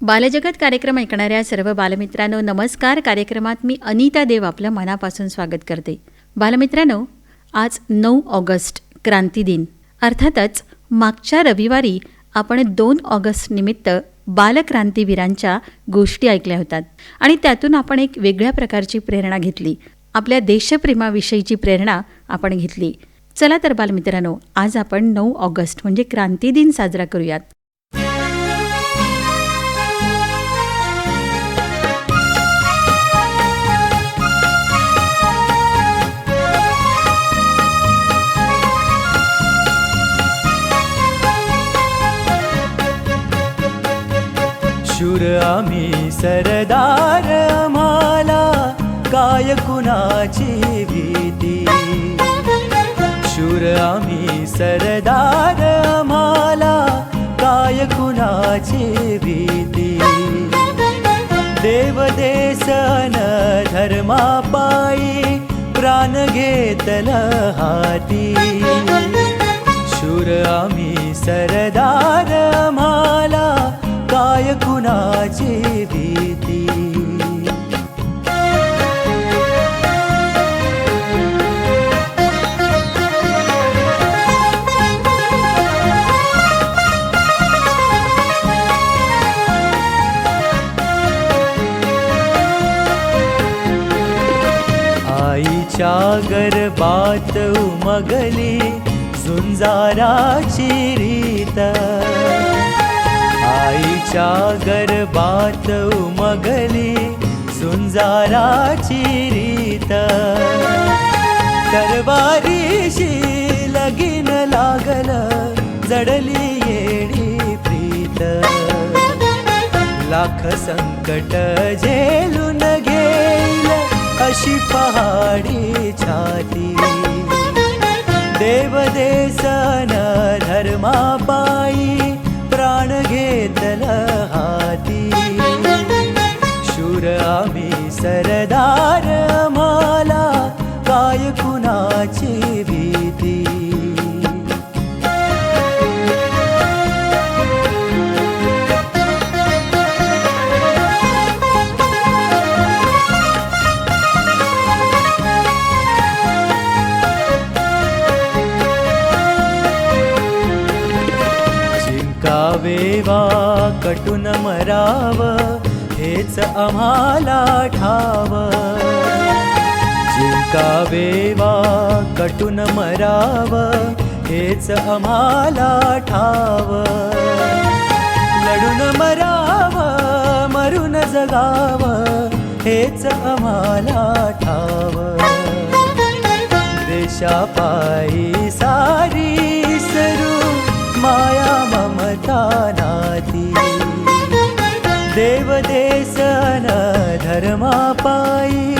बालजगत कार्यक्रम ऐकणाऱ्या सर्व बालमित्रांनो नमस्कार. कार्यक्रमात मी अनिता देव आपलं मनापासून स्वागत करते. बालमित्रांनो, आज 9 ऑगस्ट क्रांती दिन. अर्थातच मागच्या रविवारी आपण 2 ऑगस्ट निमित्त बालक्रांतीवीरांच्या गोष्टी ऐकल्या होत्या आणि त्यातून आपण एक वेगळ्या प्रकारची प्रेरणा घेतली. आपल्या देशप्रेमाविषयीची प्रेरणा आपण घेतली. चला तर बालमित्रांनो, आज आपण 9 ऑगस्ट म्हणजे क्रांती दिन साजरा करूयात. शूर आम्ही सरदार, आम्हाला काय कुणाची भीती. शूर आम्ही सरदार, आम्हाला काय कुणाची भीती. देव देसन धर्मापायी प्राण घेतलं हाती. शूर आम्ही सरदार, आम्हाला काय कुणाची भीती. आईच्या गर्भात उमगली झुंजाराची रीत. आईच्या गर्भात उमगली झुंजाराची रीत. तरवारीशी लगीन लागलं, जडली येडी प्रीत. लाख संकट झेलून घेईल अशी पहाडी छाती. देव देसन धर्मापायी प्राण घेतलं हाती. शूर आम्ही सरदार, आम्हाला काय कुणाची भीती. वेवा कटून मराव हेच आम्हाला ठाव. जिंकावेवा कटून मराव हेच आम्हाला ठाव. लढून मराव मरून जगाव हेच आम्हाला ठाव. देशापायी सारी सरू माया ममता नाती. देव देसन धर्मापायी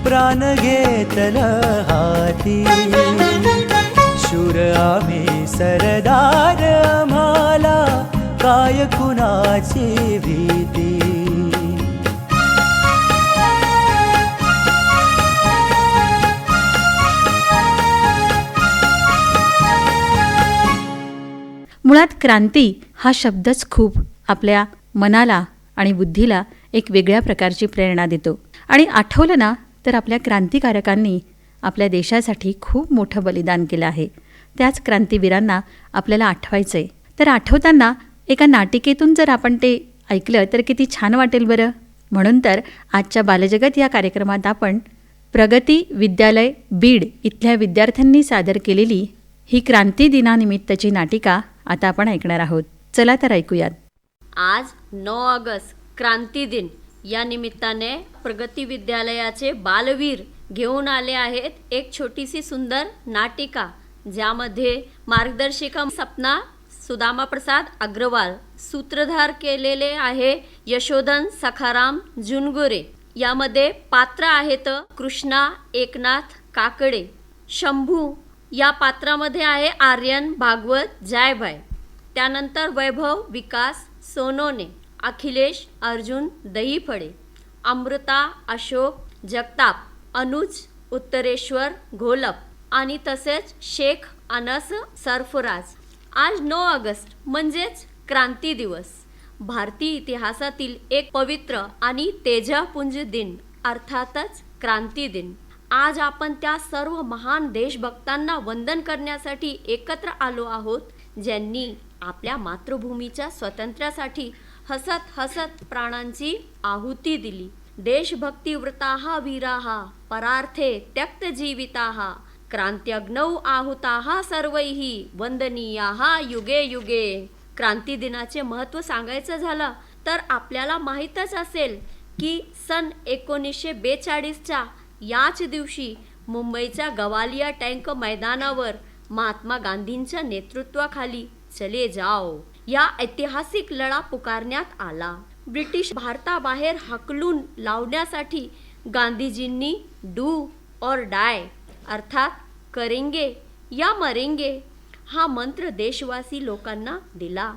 प्राण घेतलं हाती. शूर आम्ही सरदार, आम्हाला काय कुणाची भीती. मुळात क्रांती हा शब्दच खूप आपल्या मनाला आणि बुद्धीला एक वेगळ्या प्रकारची प्रेरणा देतो. आणि आठवलं ना तर आपल्या क्रांतिकारकांनी आपल्या देशासाठी खूप मोठं बलिदान केलं आहे. त्याच क्रांतीवीरांना आपल्याला आठवायचं आहे. तर आठवताना एका नाटिकेतून जर आपण ते ऐकलं तर किती छान वाटेल बरं. म्हणून तर आजच्या बालजगत या कार्यक्रमात आपण प्रगती विद्यालय बीड इथल्या विद्यार्थ्यांनी सादर केलेली ही क्रांती दिनानिमित्तची नाटिका आता आपण ऐकणार आहोत. चला तर ऐकूयात. आज 9 ऑगस्ट क्रांती दिन या निमित्ताने प्रगती विद्यालयाचे बालवीर घेऊन आले आहेत एक छोटीशी सुंदर नाटिका, ज्यामध्ये मार्गदर्शिका सपना सुदामा प्रसाद अग्रवाल, सूत्रधार केलेले आहे यशोधन सखाराम जुनगुरे. यामध्ये पात्र आहेत कृष्णा एकनाथ काकडे. शंभू या पात्रामध्ये आहे आर्यन भागवत जायभाय. त्यानंतर वैभव विकास सोनोने, अखिलेश अर्जुन दहीफळे, अमृता अशोक जगताप, अनुज उत्तरेश्वर घोलप आणि तसेच शेख अनस सरफराज. आज 9 ऑगस्ट म्हणजेच क्रांती दिवस, भारतीय इतिहासातील एक पवित्र आणि तेजपुंज दिन, अर्थातच क्रांती दिन. आज आपण त्या सर्व महान देशभक्तांना वंदन करण्यासाठी एकत्र आलो आहोत, ज्यांनी आपल्या मातृभूमीच्या स्वातंत्र्यासाठी हसत हसत प्राणांची आहुती दिली. देशभक्तिवृताः वीराः परार्थे त्यक्त जीविताः क्रांत्यग्नौ आहुताः सर्वैः वंदनीयाः युगे युगे. क्रांती दिनाचे महत्त्व सांगायचं झालं तर आपल्याला माहीतच असेल की सन 1942च्या याच दिवशी मुंबईच्या गवालिया टँक मैदानावर महात्मा गांधींच्या नेतृत्वाखाली चले जाओ या ऐतिहासिक लढा पुकारण्यात आला. ब्रिटिश भारताबाहेर हाकलून लावण्यासाठी गांधीजींनी डू और डाय अर्थात करेंगे या मरेंगे हा मंत्र देशवासी लोकांना दिला.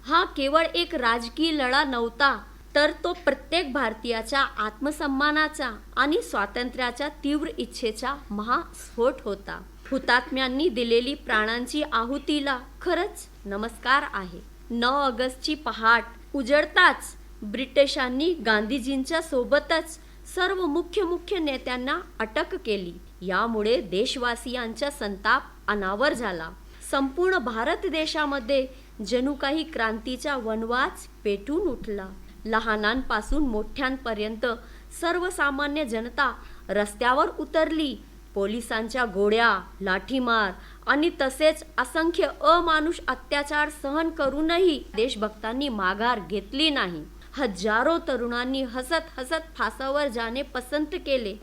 हा केवळ एक राजकीय लढा नव्हता, तर तो प्रत्येक भारतीयाच्या आत्मसन्मानाचा आणि स्वातंत्र्याच्या तीव्र इच्छेचा महास्फोट होता. हुतात्म्यांनी दिलेली प्राणांची आहुतीला खरंच नमस्कार आहे. 9 ऑगस्टची पहाट उजळताच ब्रिटिशांनी गांधीजींच्या सोबतच सर्व मुख्य नेत्यांना अटक केली. यामुळे देशवासियांचा संताप अनावर झाला. संपूर्ण भारत देशामध्ये जणू काही क्रांतीचा वनवास पेटून उठला. लहानांपासून मोठ्यांपर्यंत सर्वसामान्य जनता रस्त्यावर उतरली. पोलिसांच्या गोळ्या, लाठीमार आणि तसेच असंख्य अमानुष अत्याचार सहन करूनही देशभक्तांनी माघार घेतली नाही. हजारो तरुणांनी हसत हसत फासावर जाणे पसंत केले,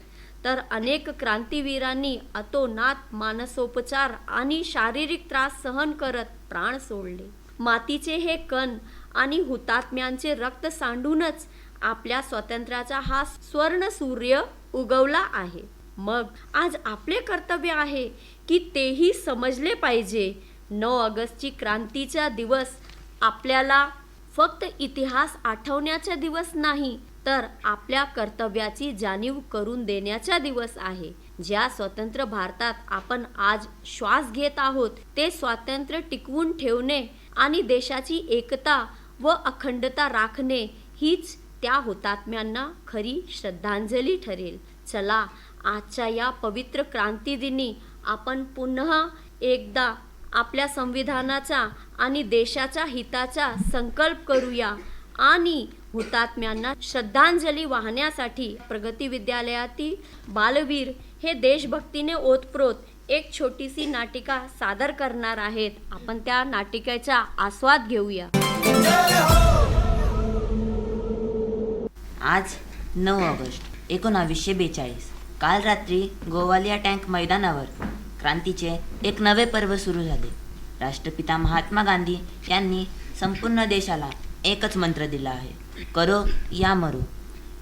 तर अनेक क्रांतीवीरांनी अतोनात मानसोपचार आणि शारीरिक त्रास सहन करत प्राण सोडले. मातीचे हे कण आणि हुतात्म्यांचे रक्त सांडूनच आपल्या स्वातंत्र्याचा हा स्वर्ण सूर्य उगवला आहे. मग आज आपले कर्तव्य आहे की तेही समजले पाहिजे. 9 ऑगस्टची क्रांतीचा दिवस आपल्याला फक्त इतिहास आठवण्याचा दिवस नाही, तर आपल्या कर्तव्याची जाणीव करून देण्याचा दिवस आहे. ज्या स्वतंत्र भारतात आपण आज श्वास घेत आहोत, ते स्वातंत्र्य टिकवून ठेवणे आणि देशाची एकता व अखंडता राखणे हीच त्या हुतात्म्यांना खरी श्रद्धांजली ठरेल. चला, आजच्या या पवित्र क्रांतीदिनी आपण पुन्हा एकदा आपल्या संविधानाचा आणि देशाच्या हिताचा संकल्प करूया आणि हुतात्म्यांना श्रद्धांजली वाहण्यासाठी प्रगती विद्यालयातील बालवीर हे देशभक्तीने ओतप्रोत एक छोटीशी नाटिका सादर करणार आहेत. आपण त्या नाटिकेचा आस्वाद घेऊया. आज 9 ऑगस्ट 1942. काल रात्री गोवालिया टँक मैदानावर क्रांतीचे एक नवे पर्व सुरू झाले. राष्ट्रपिता महात्मा गांधी यांनी संपूर्ण देशाला एकच मंत्र दिला आहे, करो या मरो.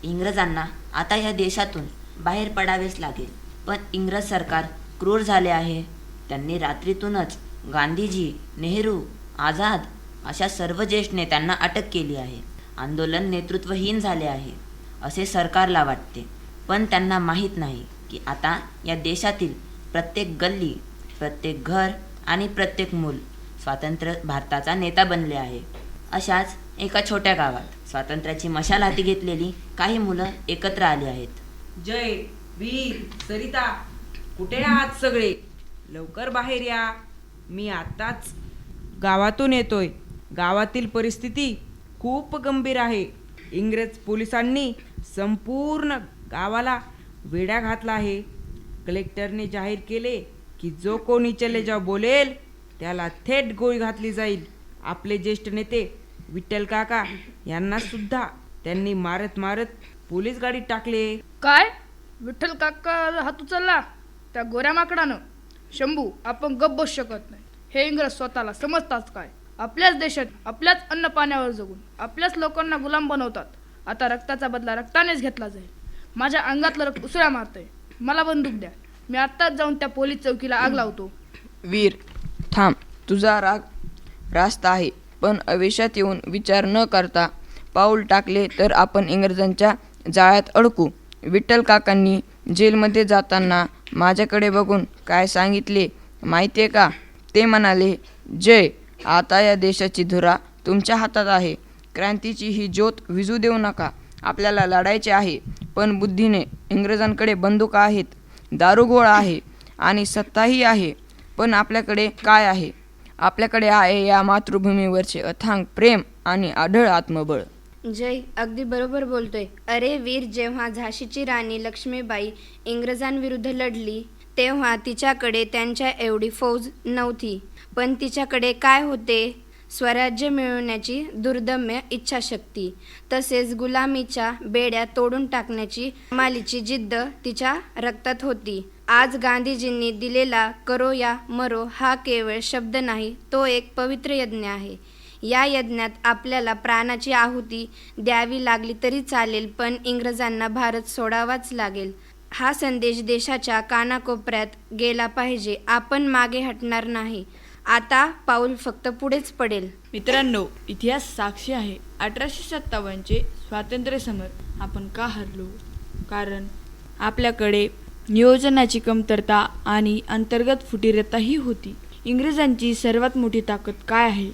इंग्रजांना आता या देशातून बाहेर पडावेच लागेल. पण इंग्रज सरकार क्रूर झाले आहे. त्यांनी रात्रीतूनच गांधीजी, नेहरू, आझाद अशा सर्व ज्येष्ठ नेत्यांना अटक केली आहे. आंदोलन नेतृत्वहीन झाले आहे असे सरकारला वाटते, पण त्यांना माहीत नाही की आता या देशातील प्रत्येक गल्ली, प्रत्येक घर आणि प्रत्येक मूल स्वातंत्र्य भारताचा नेता बनले आहे. अशाच एका छोट्या गावात स्वातंत्र्याची मशाल हाती घेतलेली काही मुलं एकत्र आली आहेत. जय वीर सरिता, कुठे आहात सगळे? लवकर बाहेर या. मी आत्ताच गावातून येतोय. गावातील परिस्थिती खूप गंभीर आहे. इंग्रज पोलिसांनी संपूर्ण गावाला वेढा घातला आहे. कलेक्टरने जाहीर केले की जो कोणी चले जाओ बोलेल त्याला थेट गोळी घातली जाईल. आपले ज्येष्ठ नेते विठ्ठल काका यांना सुद्धा त्यांनी मारत मारत पोलीस गाडीत टाकले. काय? विठ्ठल काका हात उचलला त्या गोऱ्या माकडानं. शंभू, आपण गप्प बसू शकत नाही. हे इंग्रज स्वतःला समजतात काय? आपल्याच देशात आपल्याच अन्न पाण्यावर जगून आपल्याच लोकांना गुलाम बनवतात. आता रक्ताचा बदला रक्तानेच घेतला जाईल. माझ्या अंगातलं रक्त उसळ्या मारतंय. मला बंदूक द्या. मी आत्ताच जाऊन त्या पोलीस चौकीला आग लावतो. वीर, थांब. तुझा राग रास्त आहे, पण आवेशात येऊन विचार न करता पाऊल टाकले तर आपण इंग्रजांच्या जाळ्यात अडकू. विठ्ठल काकांनी जेलमध्ये जाताना माझ्याकडे बघून काय सांगितले माहिती आहे का? ते म्हणाले, जय, आता या देशाची धुरा तुमच्या हातात आहे. क्रांतीची ही ज्योत विझू देऊ नका. आपल्याला लढायचे आहे, पण बुद्धीने. इंग्रजांकडे बंदुका आहेत, दारुगोळा आहे आणि सत्ताही आहे, पण आपल्याकडे काय आहे? आपल्याकडे आहे या मातृभूमीवरचे अथांग प्रेम आणि आढळ आत्मबळ. जय अगदी बरोबर बोलतोय. अरे वीर, जेव्हा झाशीची राणी लक्ष्मीबाई इंग्रजांविरुद्ध लढली तेव्हा तिच्याकडे त्यांच्या एवढी फौज नव्हती, पण तिच्याकडे काय होते? स्वराज्य मिळवण्याची दुर्दम्य इच्छाशक्ती, तसेच गुलामीच्या बेड्या तोडून टाकण्याची कमालीची जिद्द तिच्या रक्तात होती. आज गांधीजींनी दिलेला करो या मरो हा केवळ शब्द नाही, तो एक पवित्र यज्ञ आहे. या यज्ञात आपल्याला प्राणाची आहुती द्यावी लागली तरी चालेल, पण इंग्रजांना भारत सोडावाच लागेल. हा संदेश देशाच्या कानाकोपऱ्यात गेला पाहिजे. आपण मागे हटणार नाही. आता पाऊल फक्त पुढेच पडेल. मित्रांनो, इतिहास साक्षी आहे. 1857चे स्वातंत्र्य समर आपण का हरलो? कारण आपल्याकडे नियोजनाची कमतरता आणि अंतर्गत फुटीरताही होती. इंग्रजांची सर्वात मोठी ताकद काय आहे?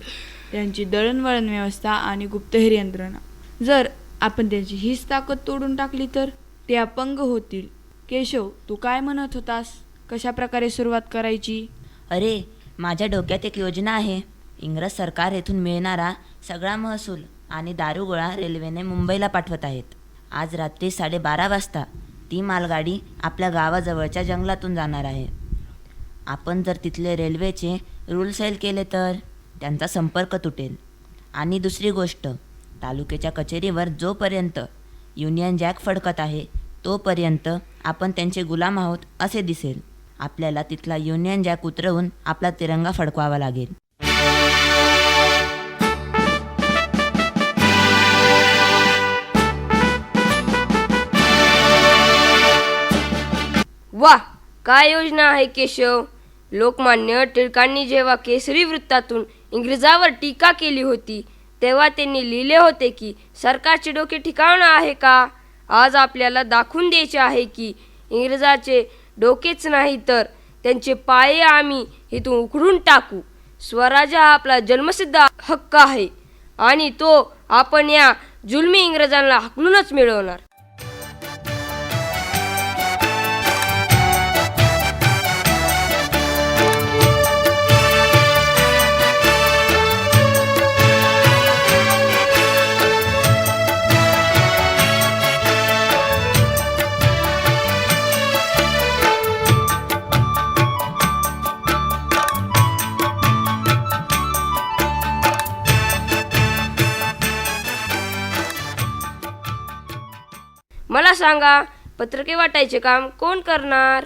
त्यांची दळणवळण व्यवस्था आणि गुप्तहेर यंत्रणा. जर आपण त्यांची हीच ताकद तोडून टाकली तर ते अपंग होतील. केशव, तू काय म्हणत होतास? कशा प्रकारे सुरुवात करायची? अरे, माझ्या डोक्यात एक योजना आहे. इंग्रज सरकार येथून मिळणारा सगळा महसूल आणि दारुगोळा रेल्वेने मुंबईला पाठवत आहेत. आज रात्री 12:30 वाजता ती मालगाडी आपल्या गावाजवळच्या जंगलातून जाणार आहे. आपण जर तिथले रेल्वेचे रूल सैल केले तर त्यांचा संपर्क तुटेल. आणि दुसरी गोष्ट, तालुक्याच्या कचेरीवर जोपर्यंत युनियन जॅक फडकत आहे तोपर्यंत आपण त्यांचे गुलाम आहोत असे दिसेल. आपल्याला तिथला युनियन जॅक उतरवून आपला तिरंगा फडकवावा लागेल. वा, काय योजना आहे केशव. लोकमान्य टिळकांनी जेव्हा केसरी वृत्तातून इंग्रजावर टीका केली होती तेव्हा त्यांनी लिहिले होते की सरकारचे डोके ठिकाण आहे का? आज आपल्याला दाखवून द्यायचे आहे की इंग्रजाचे डोकेच नाही तर त्यांचे पाये आम्ही इथून उखडून टाकू. स्वराज्य हा आपला जन्मसिद्ध हक्क आहे आणि तो आपण या जुलमी इंग्रजांना हाकलूनच मिळवणार. मला सांगा, पत्रके वाटायचे काम कोण करणार?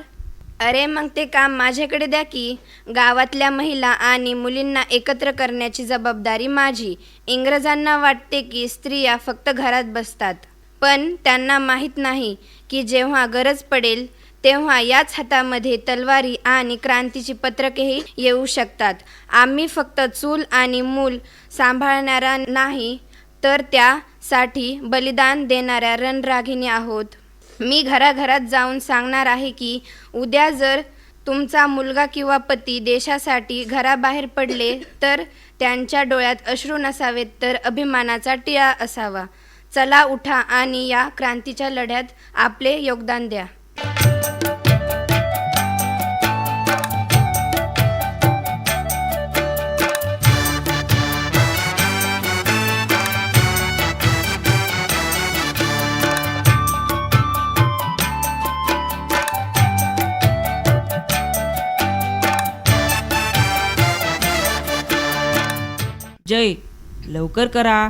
अरे मग ते काम माझ्याकडे द्या की. गावातल्या महिला आणि मुलींना एकत्र करण्याची जबाबदारी माझी. इंग्रजांना वाटते की स्त्रिया फक्त घरात बसतात, पण त्यांना माहीत नाही की जेव्हा गरज पडेल तेव्हा याच हातामध्ये तलवारी आणि क्रांतीची पत्रकेही येऊ शकतात. आम्ही फक्त चूल आणि मूल सांभाळणारा नाही तर त्यासाठी बलिदान देणाऱ्या रणरागिणी आहोत. मी घराघरात जाऊन सांगणार आहे की उद्या जर तुमचा मुलगा किंवा पती देशासाठी घराबाहेर पडले तर त्यांच्या डोळ्यात अश्रू नसावेत तर अभिमानाचा टिळा असावा. चला उठा आणि या क्रांतीच्या लढ्यात आपले योगदान द्या. जय, लवकर करा.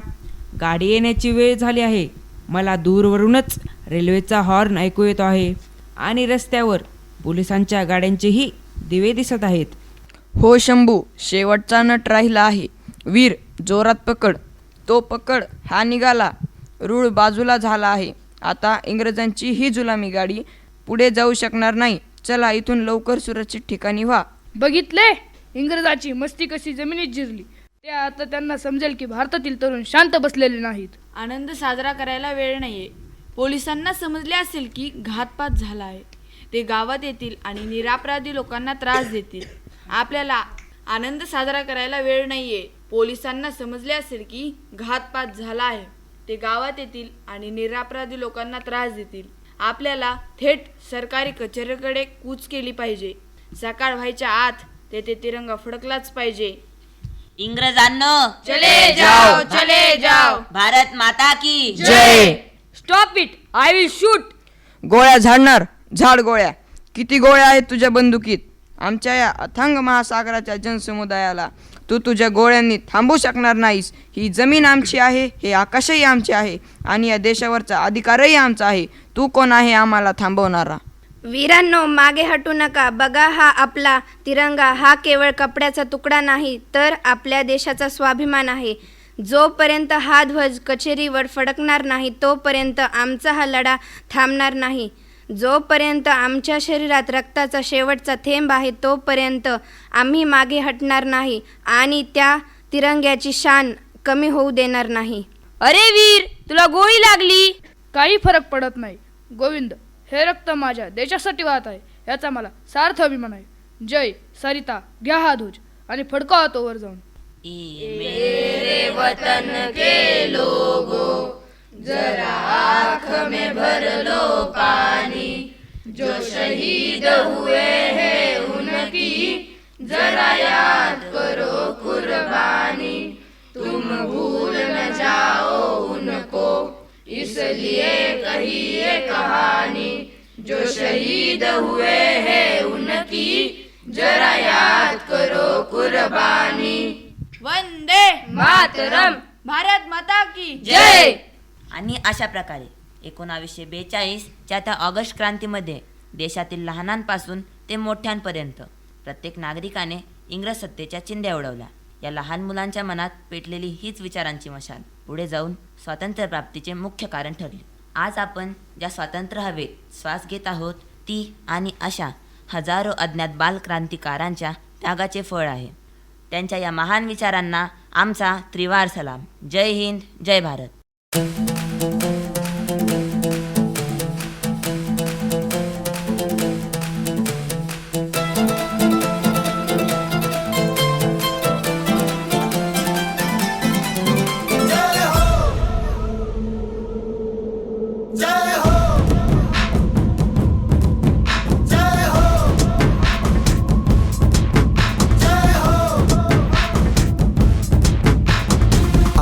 गाडी येण्याची वेळ झाली आहे. मला दूरवरूनच रेल्वेचा हॉर्न ऐकू येतो आहे. आणि रस्त्यावर पोलिसांच्या गाड्यांचेही दिवे दिसत आहेत. हो शंभू, शेवटचा नट राहिला आहे. वीर, जोरात पकड. तो पकड. हा निघाला. रूळ बाजूला झाला आहे. आता इंग्रजांची ही जुलामी गाडी पुढे जाऊ शकणार नाही. चला, इथून लवकर सुरक्षित ठिकाणी व्हा. बघितले इंग्रजाची मस्ती कशी जमिनीत जिरली. ते आता त्यांना समजेल की भारतातील तरुण शांत बसलेले नाहीत. आनंद साजरा करायला वेळ नाहीये. पोलिसांना समजले असेल की घातपात झाला आहे. ते गावात येतील आणि निरापराधी लोकांना त्रास देतील. आपल्याला आनंद साजरा करायला वेळ नाहीये. पोलिसांना समजले असेल की घातपात झाला आहे. ते गावात येतील आणि निरापराधी लोकांना त्रास देतील. आपल्याला थेट सरकारी कचेरीकडे कूच केली पाहिजे. सकाळ व्हायच्या आत तेथे तिरंगा फडकलाच पाहिजे. इंग्रजांनो, चले जाओ, चले जाओ. भारत माता की जय. Stop it, I will shoot. गोळ्या झाडणार. झाड गोळ्या. किती गोळ्या आहेत तुझ्या बंदुकीत? आमच्या या अथांग महासागराच्या जनसमुदायाला तू तुझ्या गोळ्यांनी थांबवू शकणार नाहीस. ही जमीन आमची आहे, हे आकाशही आमचे आहे आणि या देशावरचा अधिकारही आमचा आहे. तू कोण आहे आम्हाला थांबवणारा? वीरांनो, मागे हटू नका. बघा, हा आपला तिरंगा हा केवळ कपड्याचा तुकडा नाही, तर आपल्या देशाचा स्वाभिमान आहे. जोपर्यंत हा ध्वज कचेरीवर फडकणार नाही तोपर्यंत आमचा हा लढा थांबणार नाही. जोपर्यंत आमच्या शरीरात रक्ताचा शेवटचा थेंब आहे तोपर्यंत आम्ही मागे हटणार नाही आणि त्या तिरंग्याची शान कमी होऊ देणार नाही. अरे वीर, तुला गोळी लागली. काही फरक पडत नाही गोविंद. हे रक्त माझ्या देशासाठी वाहत आहे, याचा मला सार्थ अभिमान आहे. जय सरिता. घ्या हा ध्वज आणि फडकावा तो वर जाऊन. वंदे मातरम. भारत माता की जय. आणि अशा प्रकारे 1942च्या त्या ऑगस्ट क्रांतीमध्ये देशातील लहानांपासून ते मोठ्यांपर्यंत प्रत्येक नागरिकाने इंग्रज सत्तेच्या चिंध्या उडवल्या. या लहान मुलांच्या मनात पेटलेली हीच विचारांची मशाल पुढे जाऊन स्वातंत्र्यप्राप्तीचे मुख्य कारण ठरले. आज आपण ज्या स्वातंत्र्य हवेत श्वास घेत आहोत ती आणि अशा हजारो अज्ञात बालक्रांतिकारांच्या त्यागाचे फळ आहे. त्यांच्या या महान विचारांना आमचा त्रिवार सलाम. जय हिंद, जय भारत.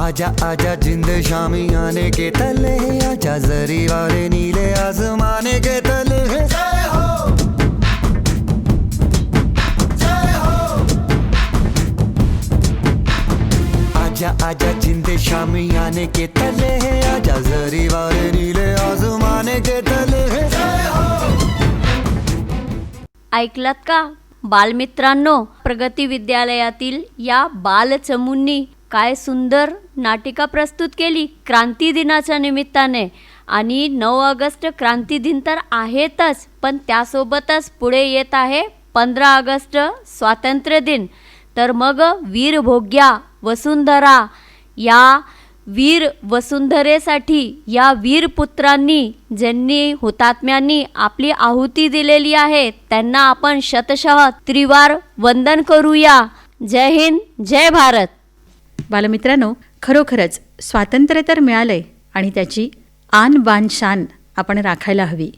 आजा आजा जिंद शामी आने के तले, आजा जरी वाले नीले आसमाने के तले. जय हो, जय हो. आजा आजा जिंद शामी आने के तले, आजा जरी वाले नीले आसमाने के तले. जय हो. ऐकलात का बालमित्रांनो? प्रगती विद्यालयातील या बालचमूंनी काय सुंदर नाटिका प्रस्तुत केली क्रांती दिनाच्या निमित्ताने. आणि 9 ऑगस्ट क्रांती दिन तर आहेतच, पण त्यासोबतच पुढे येत आहे 15 ऑगस्ट स्वातंत्र्य दिन. तर मग वीर भोग्या वसुंधरा, या वीर वसुंधरेसाठी या वीर पुत्रांनी ज्यांनी हुतात्म्यांनी आपली आहुती दिलेली आहे त्यांना आपण शतशः त्रिवार वंदन करूया. जय हिंद, जय भारत. बालमित्रांनो, खरोखरच स्वातंत्र्य तर मिळालंय आणि त्याची आन बान शान आपण राखायला हवी.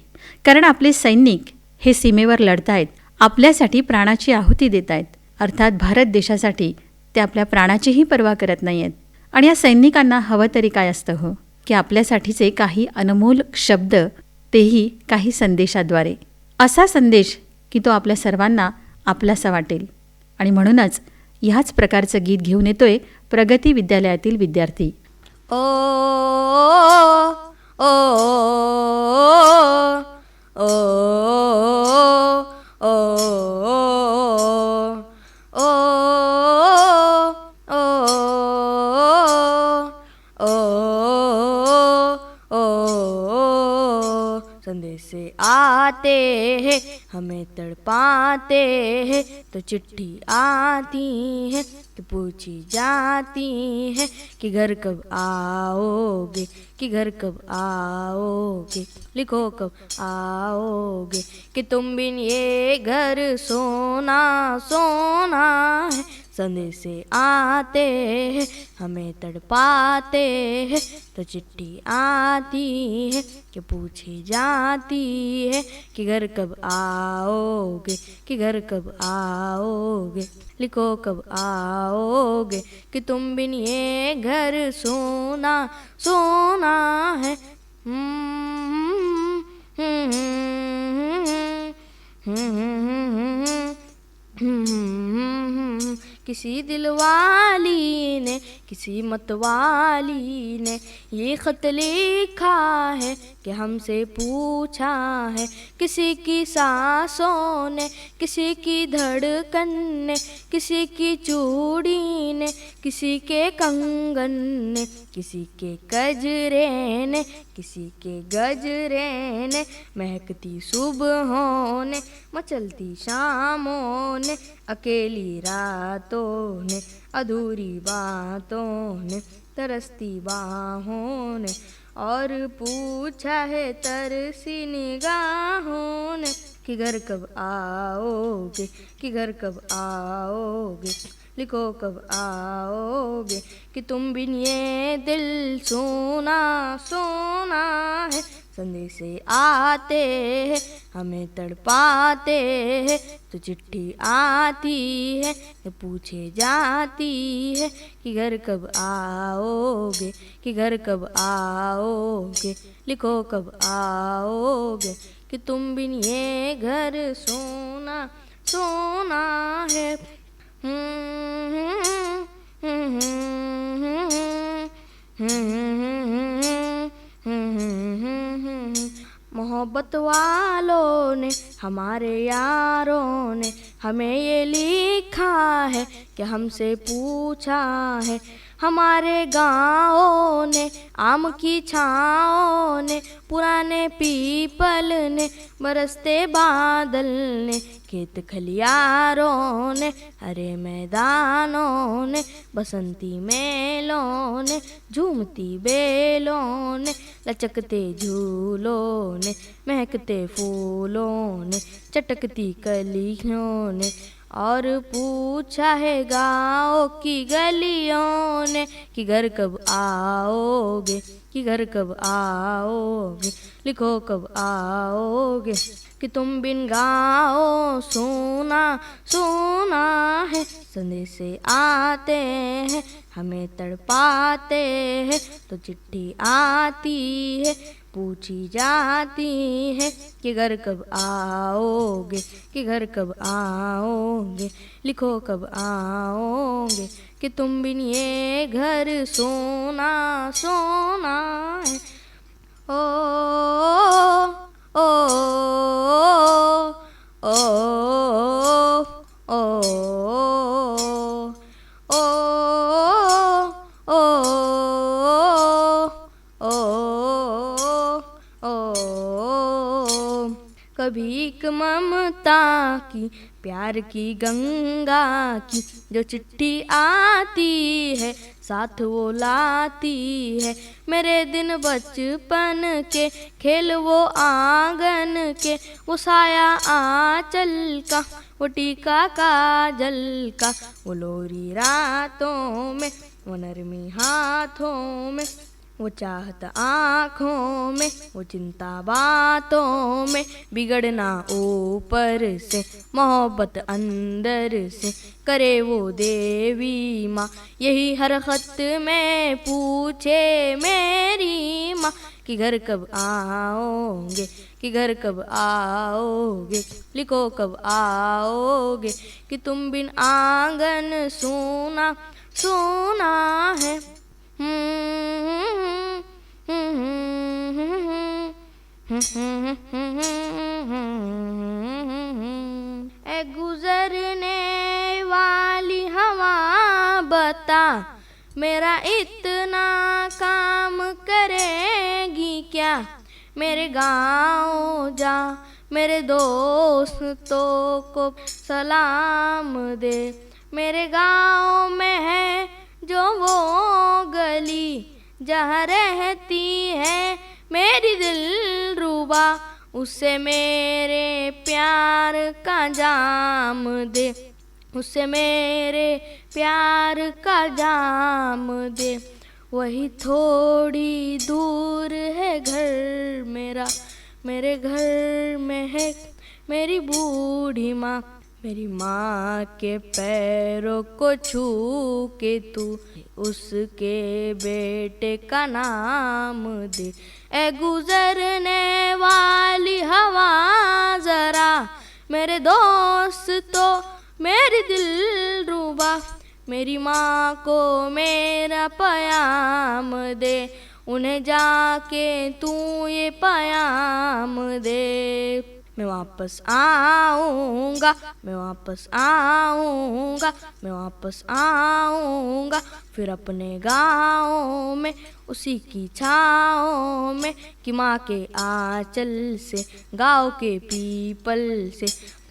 कारण आपले सैनिक हे सीमेवर लढतायत, आपल्यासाठी प्राणाची आहुती देत आहेत. अर्थात भारत देशासाठी ते आपल्या प्राणाचीही पर्वा करत नाही आहेत. आणि या सैनिकांना हवं तरी काय असतं हो, की आपल्यासाठीचे काही अनमोल शब्द, तेही काही संदेशाद्वारे. असा संदेश की तो आपल्या सर्वांना आपलासा वाटेल. आणि म्हणूनच ह्याच प्रकारचं गीत घेऊन येतोय प्रगती विद्यालयातील विद्यार्थी. ओ ओ ओ ओ ओ ओ ओ ओ ओ संदेश से आते हैं हमें तड़पाते हैं तो चिट्ठी आती है कि पूछी जाती है कि घर कब आओगे, कि घर कब आओगे, लिखो कब आओगे, कि तुम बिन ये घर सोना सोना है। संदेश से आते हैं हमें तड़पाते हैं तो चिट्ठी आती है कि पूछी जाती है कि घर कब आओगे, कि घर कब आओगे, लिखो कब आओगे, कि तुम बिन ये घर सोना सोना है। किसी दिलवाली ने किसी मतवाली ने ये खत लिखा है कि हमसे पूछा है। किसी की सांसों ने, किसी की धड़कन ने, किसी की चूड़ी ने, किसी के कंगन ने, किसी के गजरे ने, किसी के गजरे ने, महकती सुबहों ने, मचलती शामों ने, अकेली रातों ने, अधूरी बातों ने, तरसती बाहों ने, और पूछा है तरसी निगाहों ने कि घर कब आओगे, कि घर कब आओगे, लिखो कब आओगे, कि तुम बिन ये दिल सोना सोना है। संदेश से आते हैं हमें तड़पाते हैं तो चिट्ठी आती है तो पूछे जाती है कि घर कब आओगे, कि घर कब आओगे, लिखो कब आओगे, कि तुम बिन ये घर सोना सोना है। मोहब्बत वालों ने, हमारे यारों ने हमें ये लिखा है कि हमसे पूछा है। हमारे गाँवों ने, आम की छाँवों ने, पुराने पीपल ने, बरसते बादल ने, खेत खलियारों ने, हरे मैदानों ने, बसंती मेलों ने, झूमती बेलों ने, लचकते झूलों ने, महकते फूलों ने, चटकती कलियों ने, और पूछा है गाँव की गलियों ने कि घर कब आओगे, कि घर कब आओगे, लिखो कब आओगे, कि तुम बिन गाओ सोना सोना है। संदेश से आते हैं हमें तड़पाते हैं तो चिट्ठी आती है पूछी जाती है कि घर कब आओगे, कि घर कब आओगे, लिखो कब आओगे, कि तुम बिन ये घर सोना सोना है। ओ ओ ओ ओ ओ ओ कभी एक ममता की, प्यार की गंगा की जो चिट्ठी आती है साथ वो लाती है मेरे दिन बचपन के, खेल वो आंगन के, वो साया आंचल का, वो टीका काजल का, वो लोरी रातों में, वो नरमी हाथों में, वो चाहत आँखों में, वो चिंता बातों में, बिगड़ना ऊपर से, मोहब्बत अंदर से, करे वो देवी माँ यही हर खत में पूछे मेरी माँ कि घर कब आओगे, कि घर कब आओगे, लिखो कब आओगे, कि तुम बिन आंगन सोना सोना है। ए गुजरने वाली हवा बता, मेरा इतना काम करेगी क्या? मेरे गाँव जा, मेरे दोस्तों को सलाम दे। मेरे गाँव में है जो वो गली, जहाँ रहती है मेरी दिलरुबा, उसे मेरे प्यार का जाम दे, उसे मेरे प्यार का जाम दे। वही थोड़ी दूर है घर मेरा, मेरे घर में है मेरी बूढ़ी माँ। मेरी माँ के पैरों को छू के तू उसके बेटे का नाम दे। ए गुजरने वाली हवा जरा, मेरे दोस्त तो मेरी दिलरुबा, मेरी माँ को मेरा पयाम दे। उन्हें जाके तू ये पयाम दे। मैं वापस आऊँगा, मैं वापस आऊँगा, मैं वापस आऊँगा, फिर अपने गाँव में उसी की छाँव में, कि माँ के आँचल से, गाँव के पीपल से,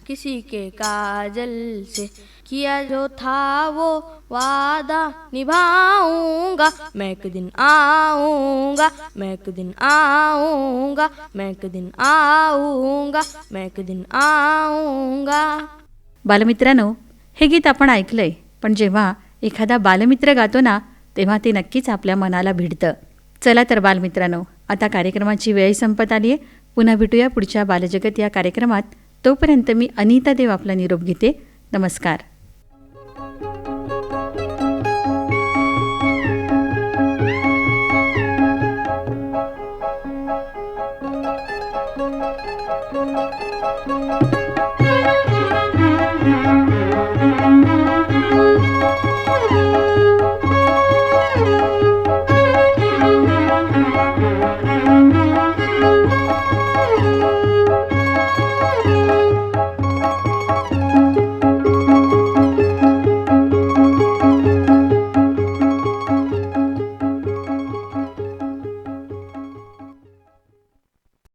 किसी के काजल से, किया जो था वो वादा निभाऊंगा। मैं एक दिन आऊँगा, मैं एक दिन आऊँगा, मैं एक दिन आऊँगा, मैं एक दिन आऊँगा। बालमित्रांनो, हे गीत आपण ऐकलंय, पण जेव्हा एखादा बालमित्र गातो ना, तेव्हा ते नक्कीच आपल्या मनाला भिडतं. चला तर बालमित्रांनो, आता कार्यक्रमाची वेळ संपत आली आहे. पुन्हा भेटूया पुढच्या बालजगत या कार्यक्रमात. तोपर्यंत मी अनिता देव आपला निरोप घेते. नमस्कार.